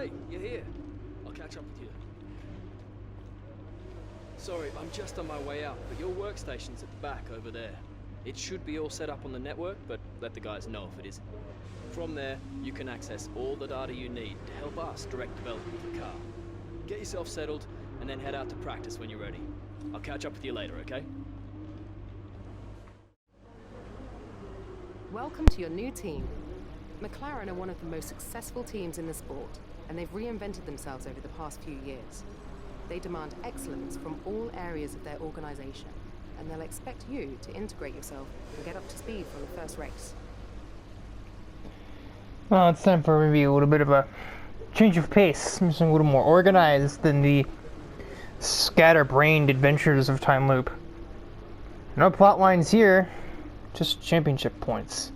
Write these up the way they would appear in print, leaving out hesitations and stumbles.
Hey, you're here. I'll catch up with you. Sorry, I'm just on my way out, but your workstation's at the back over there. It should be all set up on the network, but let the guys know if it isn't. From there, you can access all the data you need to help us direct development of the car. Get yourself settled, and then head out to practice when you're ready. I'll catch up with you later, okay? Welcome to your new team. McLaren are one of the most successful teams in the sport, and they've reinvented themselves over the past few years. They demand excellence from all areas of their organization, and they'll expect you to integrate yourself and get up to speed from the first race. Well, it's time for maybe a little bit of a change of pace, something a little more organized than the scatterbrained adventures of Time Loop. No plot lines here, just championship points.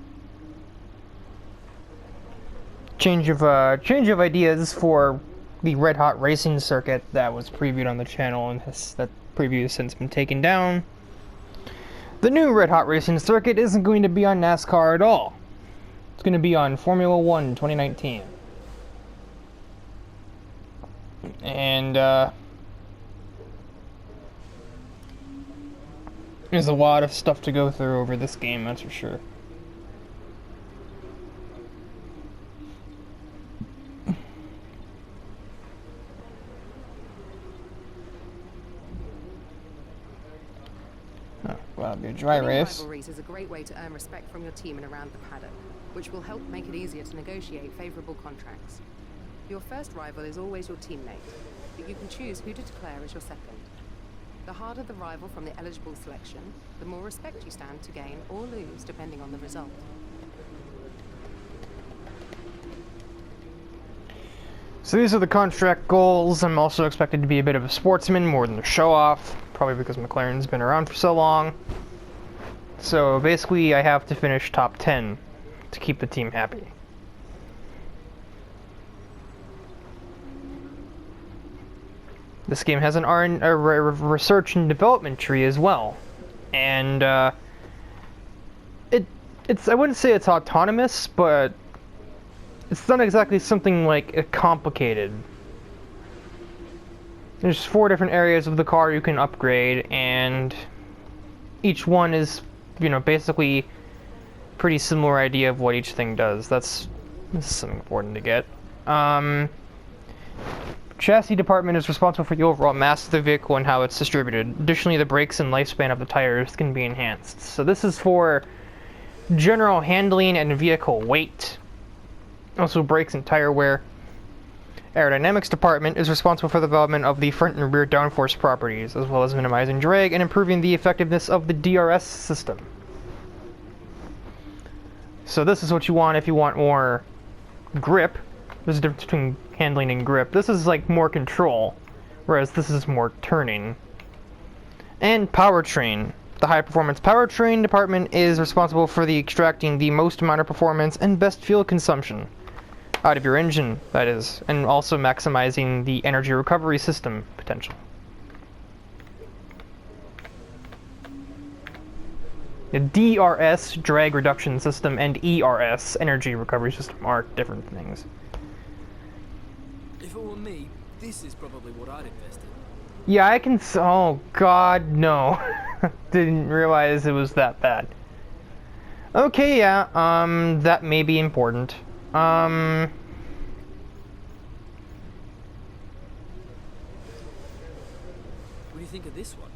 Change of ideas for the Red Hot Racing circuit that was previewed on the channel, and that preview has since been taken down. The new Red Hot Racing circuit isn't going to be on NASCAR at all. It's going to be on Formula 1 2019. And there's a lot of stuff to go through over this game, that's for sure. Well, it'll be a dry race. Rivalries is a great way to earn respect from your team and around the paddock, which will help make it easier to negotiate favorable contracts. Your first rival is always your teammate, but you can choose who to declare as your second. The harder the rival from the eligible selection, the more respect you stand to gain or lose depending on the result. So these are the contract goals. I'm also expected to be a bit of a sportsman more than a show-off, probably because McLaren's been around for so long. So basically I have to finish top 10 to keep the team happy. This game has a research and development tree as well, and it's I wouldn't say it's autonomous, but it's not exactly something like complicated. There's 4 different areas of the car you can upgrade, and each one is, you know, basically pretty similar idea of what each thing does. This is something important to get. Chassis department is responsible for the overall mass of the vehicle and how it's distributed. Additionally, the brakes and lifespan of the tires can be enhanced. So this is for general handling and vehicle weight. Also brakes and tire wear. Aerodynamics department is responsible for the development of the front and rear downforce properties, as well as minimizing drag and improving the effectiveness of the DRS system. So this is what you want if you want more grip. There's a difference between handling and grip. This is like more control, whereas this is more turning. And powertrain. The high performance powertrain department is responsible for the extracting the most amount of performance and best fuel consumption out of your engine, that is, and also maximizing the energy recovery system potential. The DRS, drag reduction system, and ERS, energy recovery system, are different things. If it were me, this is probably what I'd invest in. Yeah, I can. Oh God, no! Didn't realize it was that bad. Okay, yeah. That may be important. What do you think of this one?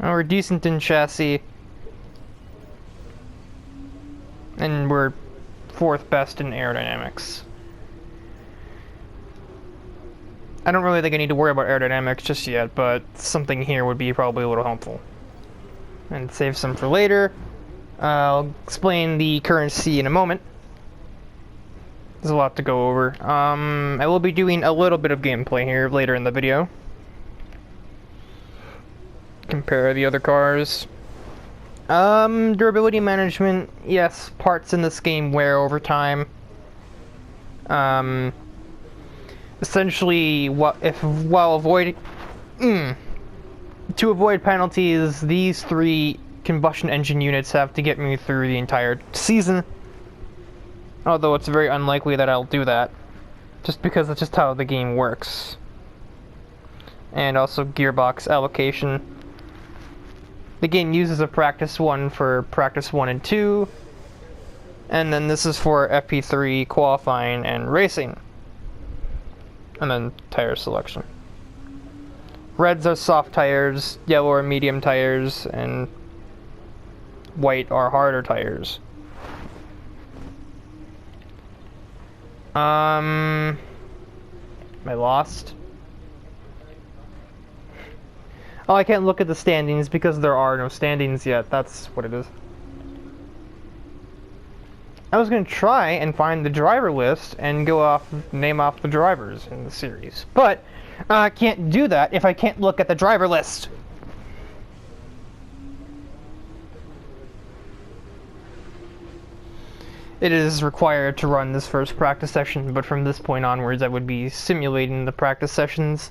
Oh, we're decent in chassis, and we're 4th best in aerodynamics. I don't really think I need to worry about aerodynamics just yet, but something here would be probably a little helpful. And save some for later. I'll explain the currency in a moment. There's a lot to go over. I will be doing a little bit of gameplay here later in the video. Compare the other cars. Durability management, yes, parts in this game wear over time. Essentially, to avoid penalties, these 3 combustion engine units have to get me through the entire season. Although it's very unlikely that I'll do that. just because that's just how the game works. And also gearbox allocation. The game uses a practice 1 for practice 1 and 2, and then this is for FP3 qualifying and racing. And then tire selection. Reds are soft tires, yellow are medium tires, and white are harder tires. Am I lost? Oh, I can't look at the standings because there are no standings yet. That's what it is. I was going to try and find the driver list and name off the drivers in the series. But I can't do that if I can't look at the driver list. It is required to run this first practice session, but from this point onwards I would be simulating the practice sessions.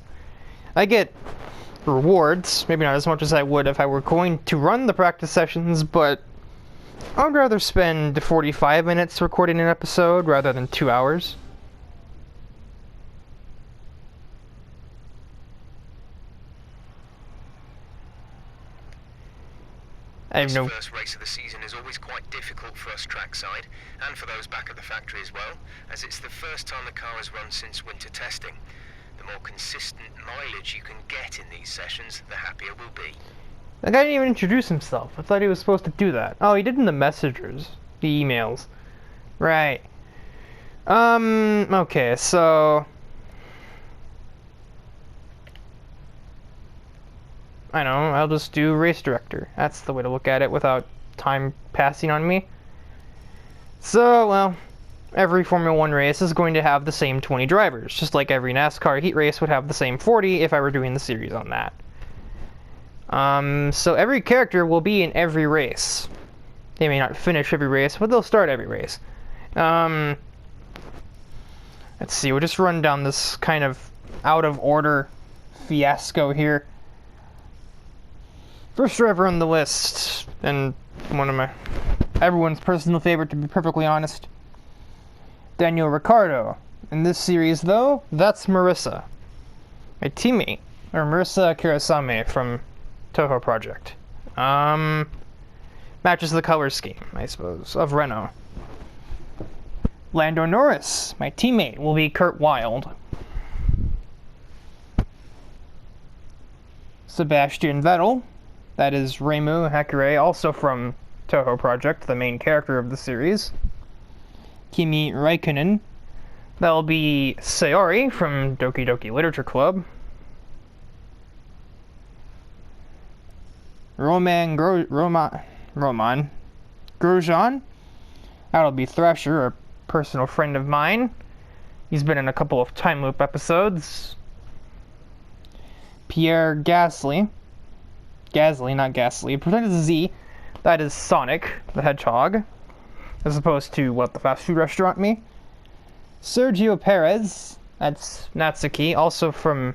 I get rewards, maybe not as much as I would if I were going to run the practice sessions, but I would rather spend 45 minutes recording an episode rather than 2 hours. This first race of the season is always quite difficult for us trackside, and for those back at the factory as well, as it's the first time the car has run since winter testing. The more consistent mileage you can get in these sessions, the happier we'll be. The guy didn't even introduce himself. I thought he was supposed to do that. Oh, he did in the messengers. The emails. Right. Okay, so I don't know, I'll just do race director. That's the way to look at it without time passing on me. So, well, every Formula 1 race is going to have the same 20 drivers, just like every NASCAR heat race would have the same 40 if I were doing the series on that. So every character will be in every race. They may not finish every race, but they'll start every race. Let's see, we'll just run down this kind of out of order fiasco here. First driver on the list, and everyone's personal favorite, to be perfectly honest, Daniel Ricciardo. In this series, though, that's Marissa, my teammate, or Marissa Kurosame from Toho Project. Matches the color scheme, I suppose, of Renault. Lando Norris, my teammate, will be Kurt Wilde. Sebastian Vettel, that is Reimu Hakurei, also from Toho Project, the main character of the series. Kimi Räikkönen, that'll be Sayori from Doki Doki Literature Club. Roman Grosjean, that'll be Thrasher, a personal friend of mine. He's been in a couple of Time Loop episodes. Pierre Gasly, not Gasly, pretend it's a Z, that is Sonic the Hedgehog, as opposed to what the fast food restaurant me. Sergio Perez, that's Natsuki, also from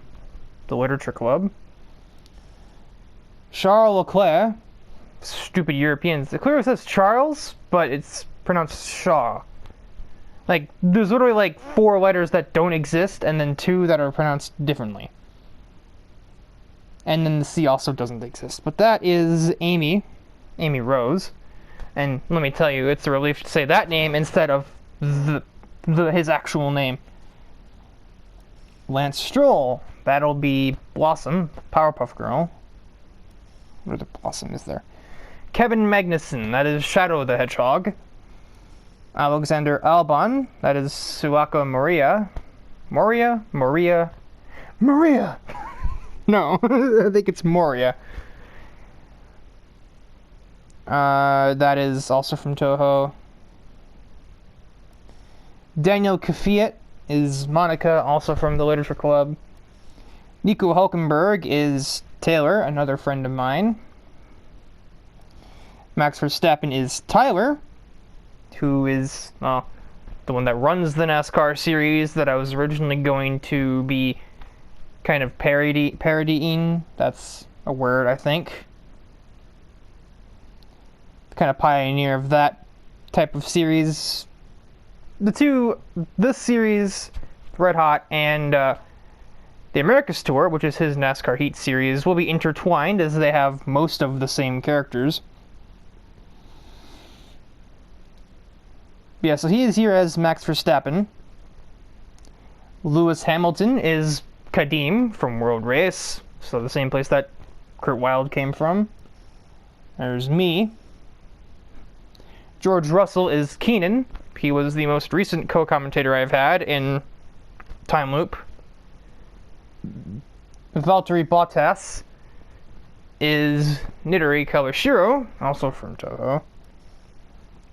the Literature Club. Charles Leclerc, stupid Europeans. It clearly says Charles, but it's pronounced Shaw. Like, there's literally like 4 letters that don't exist, and then 2 that are pronounced differently. And then the C also doesn't exist. But that is Amy Rose. And let me tell you, it's a relief to say that name instead of his actual name. Lance Stroll, that'll be Blossom, Powerpuff Girl. Where the Blossom is there? Kevin Magnussen, that is Shadow the Hedgehog. Alexander Albon, that is Suaka Maria. Maria? No, I think it's Moria. That is also from Toho. Daniel Kvyat is Monica, also from the Literature Club. Nico Hulkenberg is Taylor, another friend of mine. Max Verstappen is Tyler, who is the one that runs the NASCAR series that I was originally going to be kind of parodying. That's a word, I think. Kind of pioneer of that type of series. This series Red Hot, and the Americas Tour, which is his NASCAR Heat series, will be intertwined as they have most of the same characters. Yeah, so he is here as Max Verstappen. Lewis Hamilton is Kadim from World Race, so the same place that Kurt Wilde came from. There's me. George Russell is Keenan. He was the most recent co-commentator I've had in Time Loop. Valtteri Bottas is Nidori Kawashiro, also from Toho.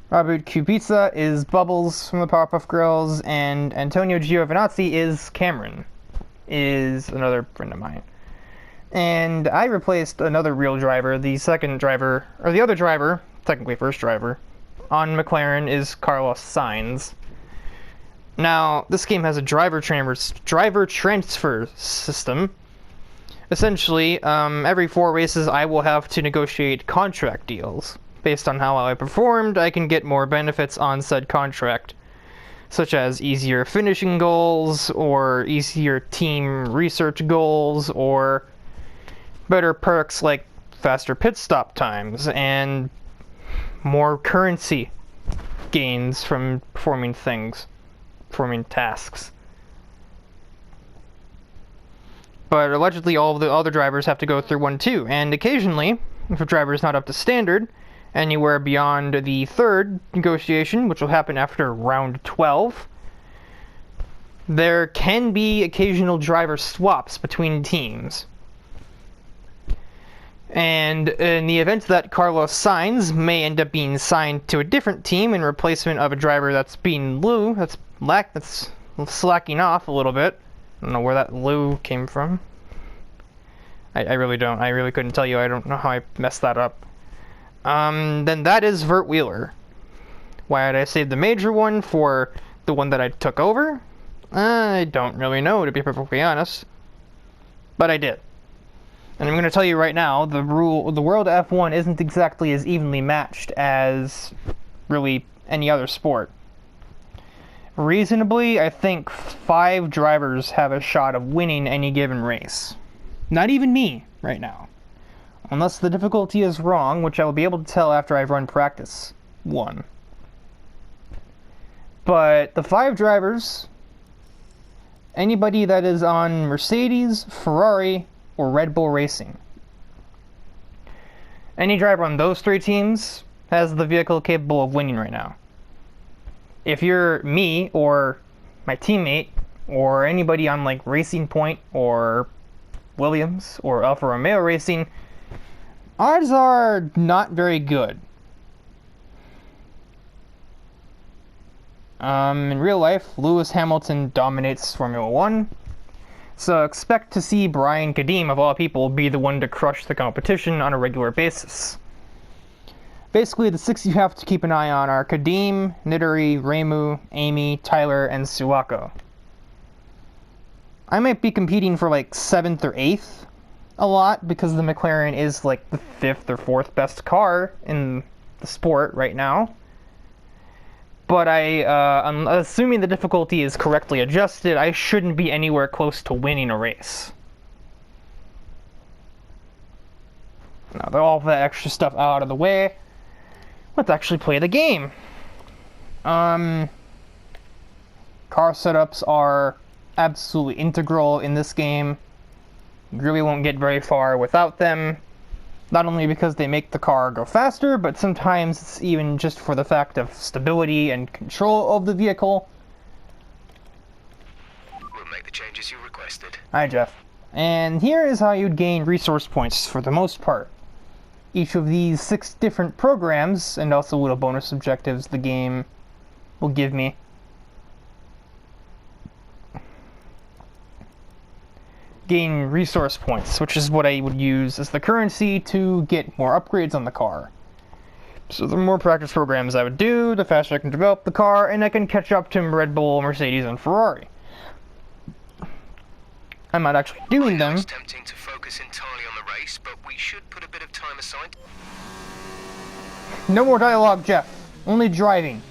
Robert Kubica is Bubbles from the Powerpuff Girls, and Antonio Giovinazzi is Cameron, is another friend of mine. And I replaced another real driver, the second driver, or the other driver, technically first driver, on McLaren is Carlos Sainz. Now, this game has a driver transfer system. Essentially, every 4 races I will have to negotiate contract deals. Based on how well I performed, I can get more benefits on said contract, such as easier finishing goals, or easier team research goals, or better perks like faster pit stop times, and more currency gains from performing tasks. But allegedly all of the other drivers have to go through one too, and occasionally, if a driver is not up to standard, anywhere beyond the 3rd negotiation, which will happen after round 12, there can be occasional driver swaps between teams. And in the event that Carlos Sainz may end up being signed to a different team in replacement of a driver that's slacking off a little bit. I don't know where that Lou came from. I really don't. I really couldn't tell you. I don't know how I messed that up. Then that is Vert Wheeler. Why did I save the major one for the one that I took over? I don't really know, to be perfectly honest. But I did. And I'm going to tell you right now, the world F1 isn't exactly as evenly matched as really any other sport. Reasonably, I think 5 drivers have a shot of winning any given race. Not even me, right now. Unless the difficulty is wrong, which I will be able to tell after I've run practice 1. But the 5 drivers, anybody that is on Mercedes, Ferrari, or Red Bull Racing. Any driver on those 3 teams has the vehicle capable of winning right now. If you're me, or my teammate, or anybody on like Racing Point, or Williams, or Alfa Romeo Racing, odds are not very good. In real life, Lewis Hamilton dominates Formula 1, so expect to see Brian Kadim, of all people, be the one to crush the competition on a regular basis. Basically, the 6 you have to keep an eye on are Kadim, Nidori, Reimu, Amy, Tyler, and Suwako. I might be competing for like 7th or 8th a lot, because the McLaren is like the 5th or 4th best car in the sport right now. But I'm assuming the difficulty is correctly adjusted, I shouldn't be anywhere close to winning a race. Now, all that extra stuff out of the way, let's actually play the game. Car setups are absolutely integral in this game. You really won't get very far without them. Not only because they make the car go faster, but sometimes it's even just for the fact of stability and control of the vehicle. We'll make the changes you requested. Hi, Jeff. And here is how you'd gain resource points for the most part. Each of these 6 different programs, and also little bonus objectives the game will give me, gain resource points, which is what I would use as the currency to get more upgrades on the car. So the more practice programs I would do, the faster I can develop the car, and I can catch up to Red Bull, Mercedes, and Ferrari. I'm not actually doing them. It's tempting to focus entirely on the race, but we should put a bit of time aside. No more dialogue, Jeff. Only driving.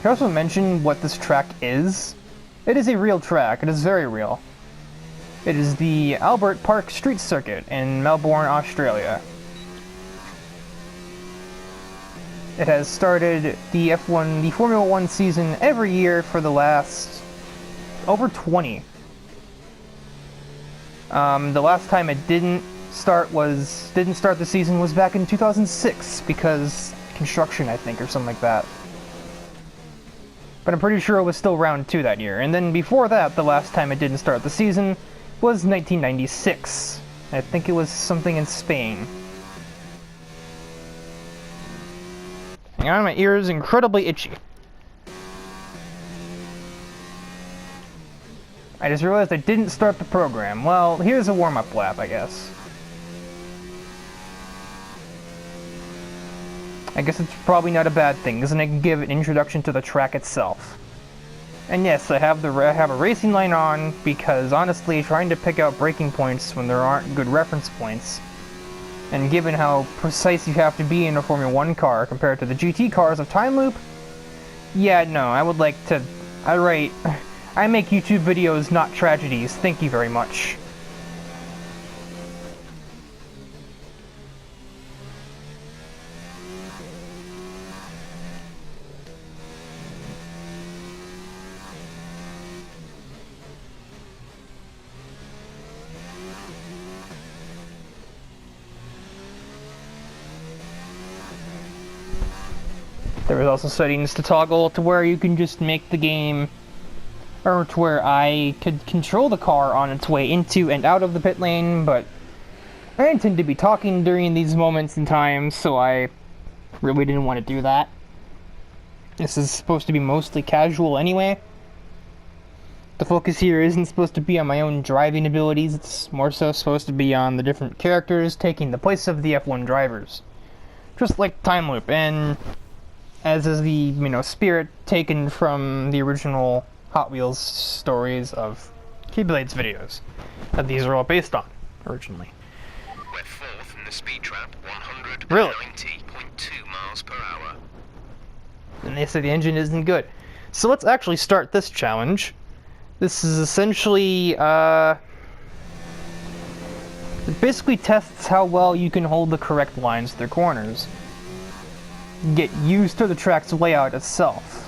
I also mention what this track is. It is a real track. It is very real. It is the Albert Park Street Circuit in Melbourne, Australia. It has started the Formula One season every year for the last over 20. The last time it didn't start the season was back in 2006 because construction, I think, or something like that. But I'm pretty sure it was still round 2 that year. And then before that, the last time it didn't start the season was 1996. I think it was something in Spain. Hang on, my ear is incredibly itchy. I just realized I didn't start the program. Well, here's a warm-up lap, I guess. I guess it's probably not a bad thing, because then I can give an introduction to the track itself. And yes, I have a racing line on, because honestly, trying to pick out braking points when there aren't good reference points, and given how precise you have to be in a Formula 1 car compared to the GT cars of Time Loop, yeah, no, I would like to... I make YouTube videos, not tragedies. Thank you very much. There was also settings to toggle to where you can just make the game, or to where I could control the car on its way into and out of the pit lane, but I intend to be talking during these moments in time, so I really didn't want to do that. This is supposed to be mostly casual anyway. The focus here isn't supposed to be on my own driving abilities, it's more so supposed to be on the different characters taking the place of the F1 drivers. Just like Time Loop, and as is the, spirit taken from the original Hot Wheels stories of Keyblade's videos that these are all based on, originally. We're fourth in the speed trap, 190.2 miles per hour. And they say the engine isn't good. So let's actually start this challenge. This is essentially, it basically tests how well you can hold the correct lines through corners. Get used to the track's layout itself.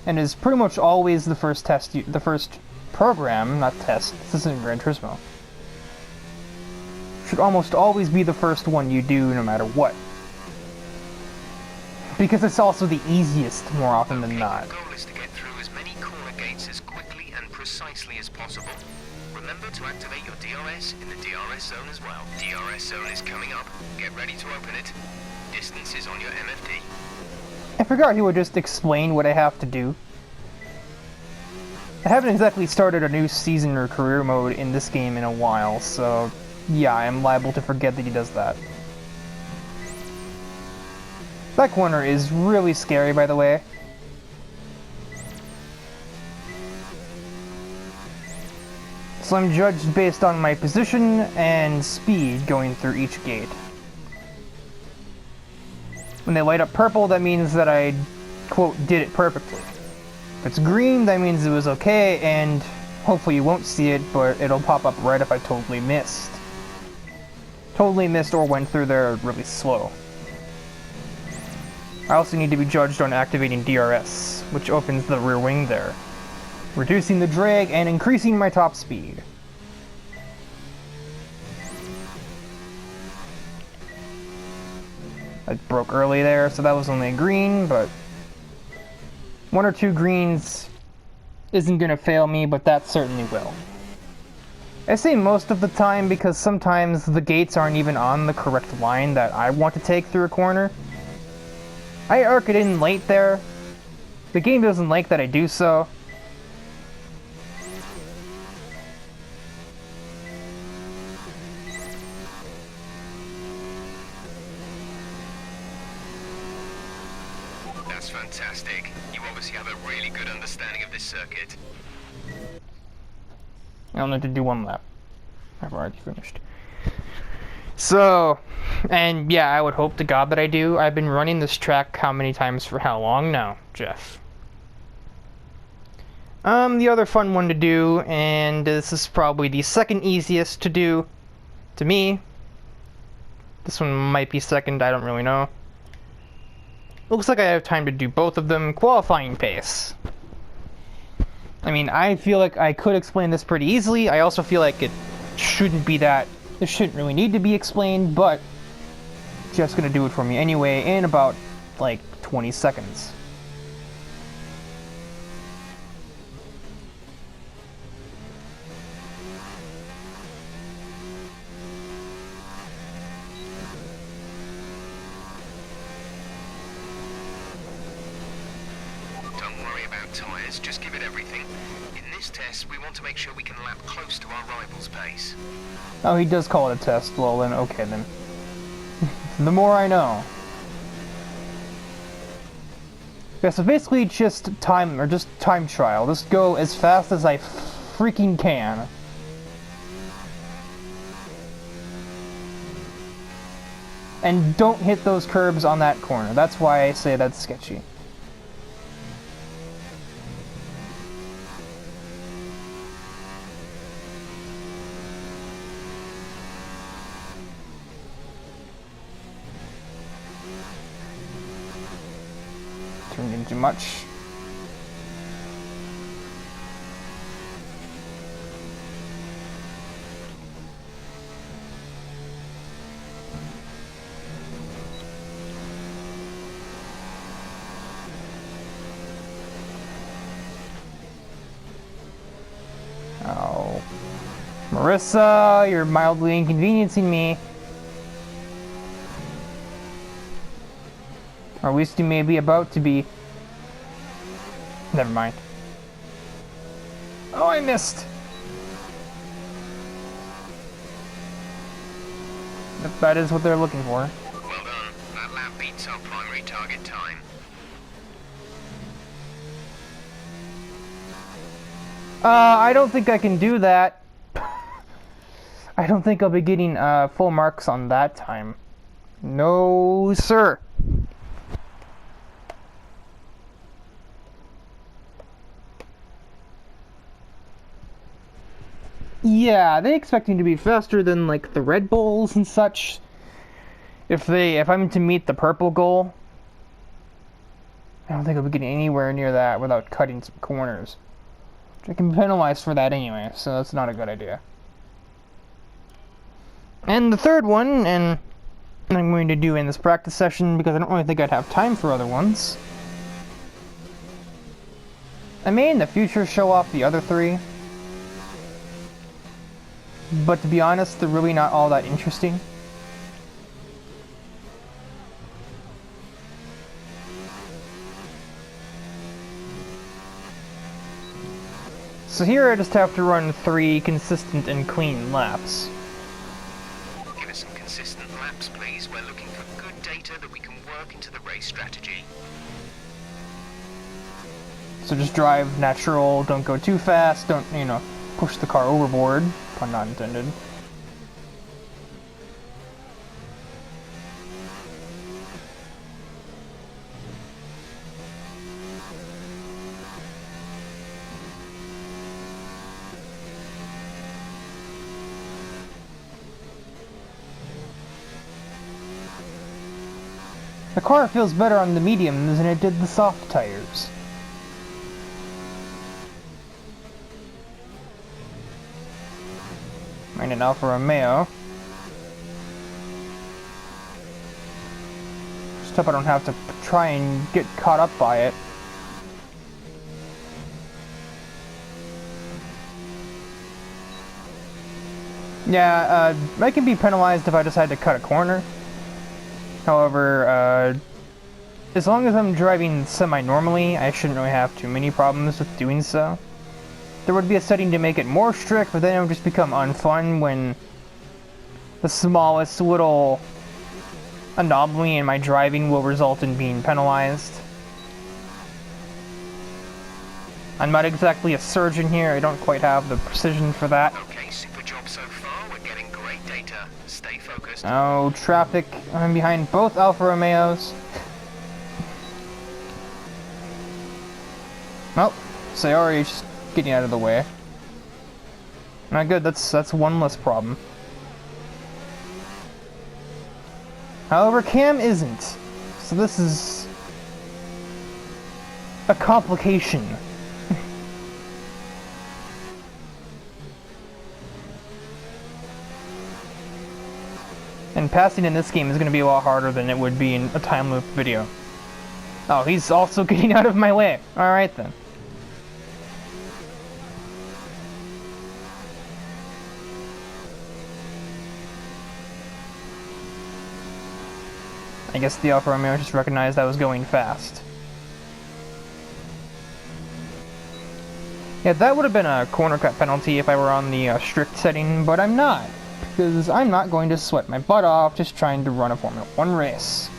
And is pretty much always the first program, not test, this isn't Gran Turismo. Should almost always be the first one you do no matter what. Because it's also the easiest more often than not. The goal is to get through as many corner gates as quickly and precisely as possible. Remember to activate your DRS in the DRS zone as well. DRS zone is coming up. Get ready to open it. Distance is on your MFD. I forgot he would just explain what I have to do. I haven't exactly started a new season or career mode in this game in a while, so yeah, I'm liable to forget that he does that. That corner is really scary, by the way. So I'm judged based on my position and speed going through each gate. When they light up purple, that means that I, quote, did it perfectly. If it's green, that means it was okay, and hopefully you won't see it, but it'll pop up right if I totally missed. Totally missed or went through there really slow. I also need to be judged on activating DRS, which opens the rear wing there, reducing the drag and increasing my top speed. I broke early there, so that was only a green, but 1 or 2 greens isn't gonna fail me, but that certainly will. I say most of the time because sometimes the gates aren't even on the correct line that I want to take through a corner. I arc it in late there. The game doesn't like that I do so. That's fantastic. You obviously have a really good understanding of this circuit. I'll need to do 1 lap. I've already finished. So, and yeah, I would hope to God that I do. I've been running this track how many times for how long now, Jeff? The other fun one to do, and this is probably the second easiest to do, to me. This one might be second, I don't really know. Looks like I have time to do both of them. Qualifying pace. I mean, I feel like I could explain this pretty easily. I also feel like it shouldn't be that. This shouldn't really need to be explained, but Jeff's gonna do it for me anyway in about, like, 20 seconds. Tyres, just give it everything. In this test, we want to make sure we can lap close to our rival's pace. Oh, he does call it a test. Well, then, okay, then. The more I know. Yeah, so basically just time trial. Just go as fast as I freaking can. And don't hit those curbs on that corner. That's why I say that's sketchy. Turned into much. Oh. Marissa, you're mildly inconveniencing me. Or at least you may be about to be. Never mind. Oh, I missed! If that is what they're looking for. Well done. That lap beats our primary target time. I don't think I can do that. I don't think I'll be getting full marks on that time. No, sir. Yeah, they expect me to be faster than like the Red Bulls and such. If I'm to meet the purple goal, I don't think I'll be getting anywhere near that without cutting some corners. I can be penalized for that anyway, so that's not a good idea. And the third one, and I'm going to do in this practice session because I don't really think I'd have time for other ones. I may in the future show off the other three. But to be honest, they're really not all that interesting. So here I just have to run 3 consistent and clean laps. Give us some consistent laps, please. We're looking for good data that we can work into the race strategy. So just drive natural, don't go too fast, don't, push the car overboard. Pun not intended. The car feels better on the mediums than it did the soft tires. And an Alfa Romeo. Just hope I don't have to try and get caught up by it. Yeah, I can be penalized if I decide to cut a corner. However, as long as I'm driving semi-normally, I shouldn't really have too many problems with doing so. There would be a setting to make it more strict, but then it would just become unfun when the smallest little anomaly in my driving will result in being penalized. I'm not exactly a surgeon here, I don't quite have the precision for that. Okay, super job so far. We're getting great data. Stay focused. focused. Oh, traffic. I'm behind both Alfa Romeos. Well, Sayori's just getting out of the way. Not good, that's one less problem. However, Cam isn't. So this is a complication. And passing in this game is going to be a lot harder than it would be in a time loop video. Oh, he's also getting out of my way. Alright then. I guess the Alfa Romeo just recognized I was going fast. Yeah, that would have been a corner cut penalty if I were on the strict setting, but I'm not. Because I'm not going to sweat my butt off just trying to run a Formula 1 race.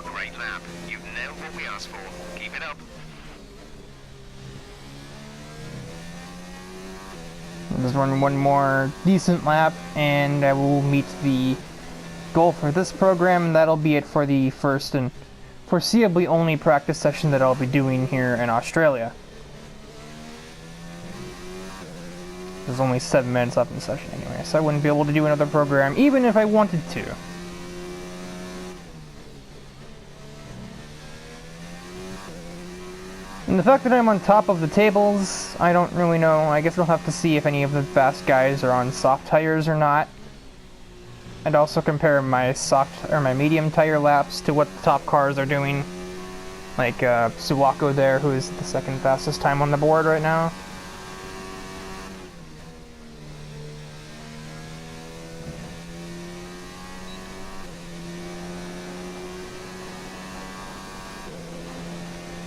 Great lap. You've nailed what we asked for. Keep it up. I'll just run one more decent lap and I will meet the goal for this program, and that'll be it for the first and foreseeably only practice session that I'll be doing here in Australia. There's only 7 minutes left in the session anyway, so I wouldn't be able to do another program even if I wanted to. And the fact that I'm on top of the tables, I don't really know. I guess we'll have to see if any of the fast guys are on soft tires or not. I'd also compare my my medium tire laps to what the top cars are doing. Like Suwako there, who is the second fastest time on the board right now.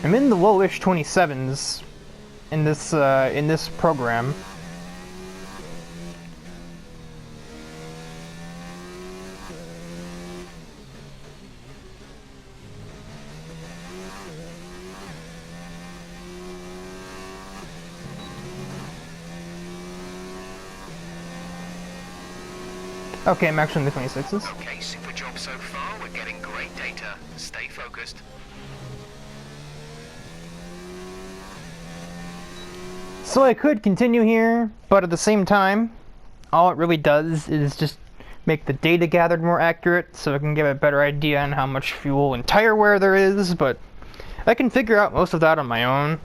I'm in the lowish 27s in this program. Okay, I'm actually in the 26s. Okay, super job so far. We're getting great data. Stay focused. So I could continue here, but at the same time, all it really does is just make the data gathered more accurate, so I can get a better idea on how much fuel and tire wear there is, but I can figure out most of that on my own.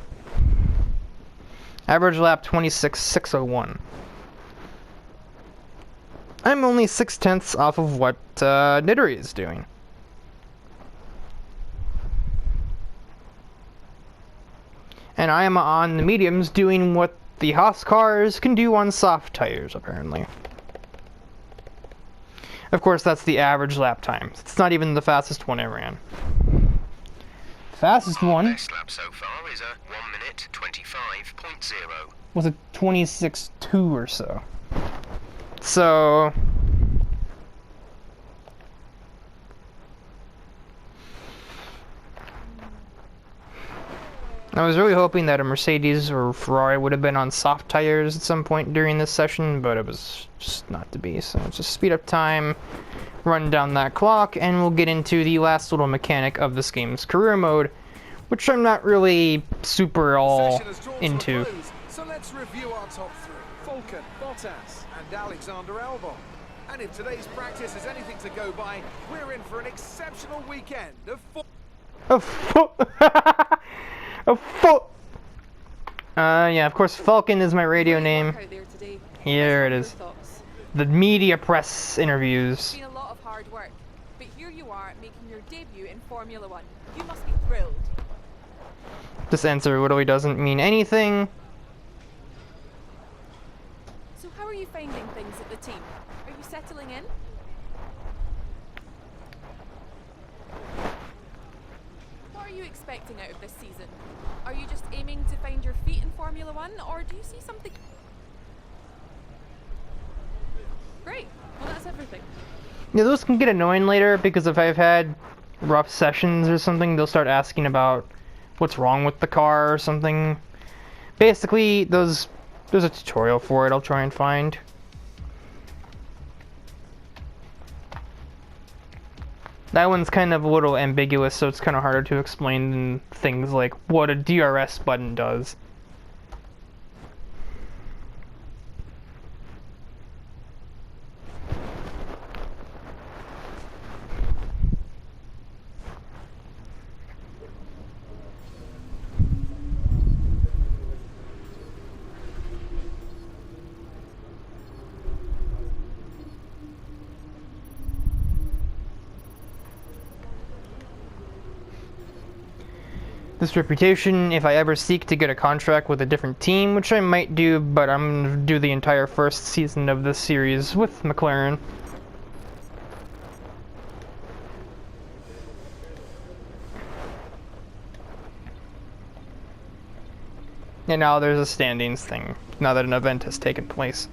Average lap 26.601. I'm only 6/10 off of what Nidori is doing. And I am on the mediums doing what the Haas cars can do on soft tires, apparently. Of course, that's the average lap time. It's not even the fastest one I ran. Fastest one Best lap so far is a 1 minute 25.0. was a 26.2 or so. So I was really hoping that a Mercedes or Ferrari would have been on soft tires at some point during this session, but it was just not to be. So let's just speed up time, run down that clock, and we'll get into the last little mechanic of this game's career mode, which I'm not really super all into. So let's review our top three. Falcon, Bottas, and Alexander Albon. And if today's practice is anything to go by, we're in for an exceptional weekend Yeah, of course, Falcon is my radio name. Here it is. The media press interviews. It's been a lot of hard work, but here you are making your debut in Formula 1. You must be thrilled. This answer literally doesn't mean anything. So how are you finding things at the team? Are you settling in? What are you expecting out of this season? Are you just aiming to find your feet in Formula 1, or do you see something? Yeah, those can get annoying later because if I've had rough sessions or something, they'll start asking about what's wrong with the car or something. Basically, there's a tutorial for it I'll try and find. That one's kind of a little ambiguous, so it's kind of harder to explain than things like what a DRS button does. This reputation, if I ever seek to get a contract with a different team, which I might do, but I'm going to do the entire first season of this series with McLaren. And now there's a standings thing, now that an event has taken place.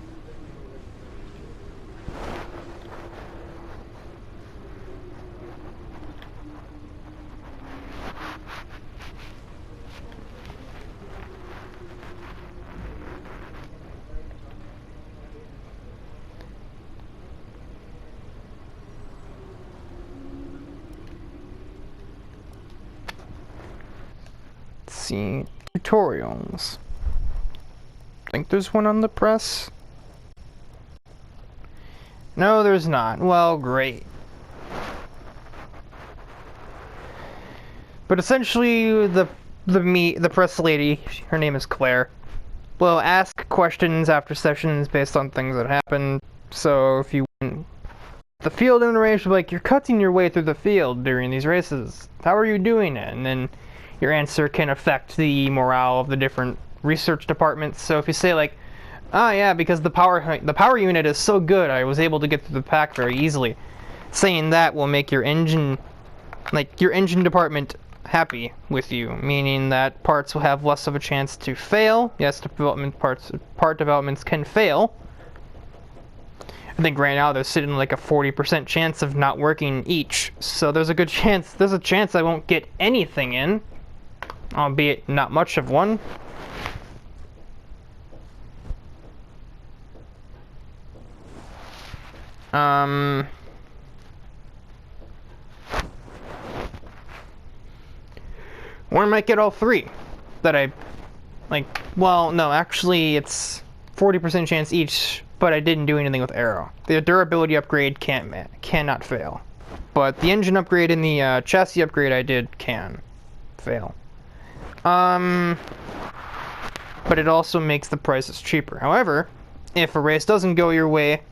See, tutorials. I think there's one on the press. No, there's not. Well, great. But essentially, the press lady, her name is Claire, will ask questions after sessions based on things that happen. So if you win the field in a race, she'll be like, you're cutting your way through the field during these races. How are you doing it? And then your answer can affect the morale of the different research departments. So if you say like, oh yeah, because the power unit is so good, I was able to get through the pack very easily. Saying that will make your engine department happy with you, meaning that parts will have less of a chance to fail. Yes, part developments can fail. I think right now they're sitting like a 40% chance of not working each. So there's a chance I won't get anything in, albeit not much of one. Or I might get all three that I like. Well, no, actually it's 40% chance each, but I didn't do anything with Aero. The durability upgrade cannot fail, but the engine upgrade and the chassis upgrade I did can fail. But it also makes the prices cheaper. However, if a race doesn't go your way,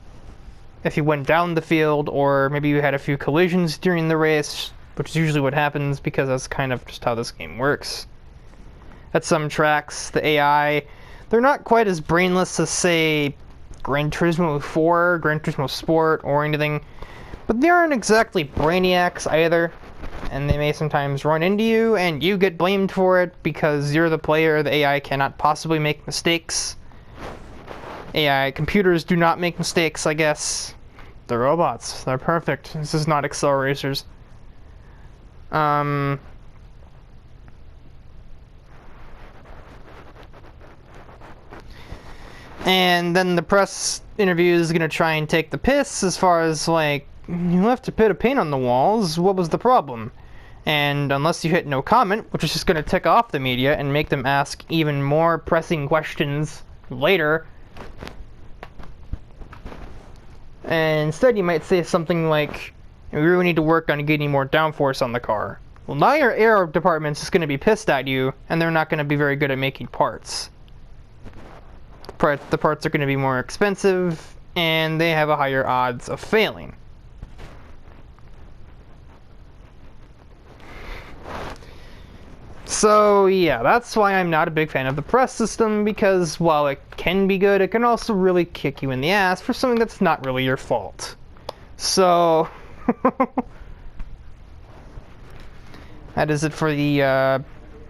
if you went down the field, or maybe you had a few collisions during the race, which is usually what happens because that's kind of just how this game works. At some tracks, the AI, they're not quite as brainless as, say, Gran Turismo 4, Gran Turismo Sport, or anything, but they aren't exactly brainiacs either, and they may sometimes run into you, and you get blamed for it because you're the player. The AI cannot possibly make mistakes. Computers do not make mistakes, I guess. They're robots. They're perfect. This is not Excel racers. And then the press interview is going to try and take the piss as far as, like, you left a bit of paint on the walls. What was the problem? And unless you hit no comment, which is just going to tick off the media and make them ask even more pressing questions later, and instead you might say something like, we really need to work on getting more downforce on the car. Well, now your aero department's just going to be pissed at you, and they're not going to be very good at making parts. The parts are going to be more expensive, and they have a higher odds of failing. So yeah, that's why I'm not a big fan of the press system, because while it can be good, it can also really kick you in the ass for something that's not really your fault. So that is it for the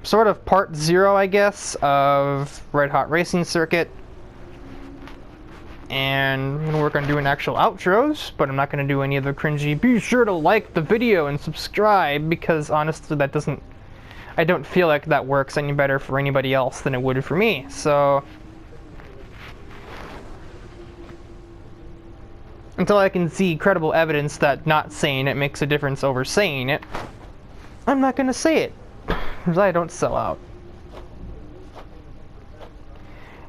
sort of part 0, I guess, of Red Hot Racing Circuit. And I'm going to work on doing actual outros, but I'm not going to do any of the cringy, be sure to like the video and subscribe, because honestly that doesn't, I don't feel like that works any better for anybody else than it would for me. So until I can see credible evidence that not saying it makes a difference over saying it, I'm not going to say it, because I don't sell out.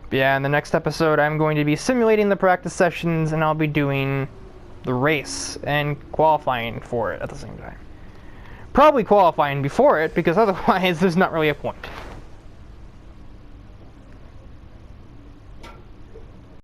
But yeah, in the next episode I'm going to be simulating the practice sessions, and I'll be doing the race and qualifying for it at the same time. Probably qualifying before it, because otherwise there's not really a point.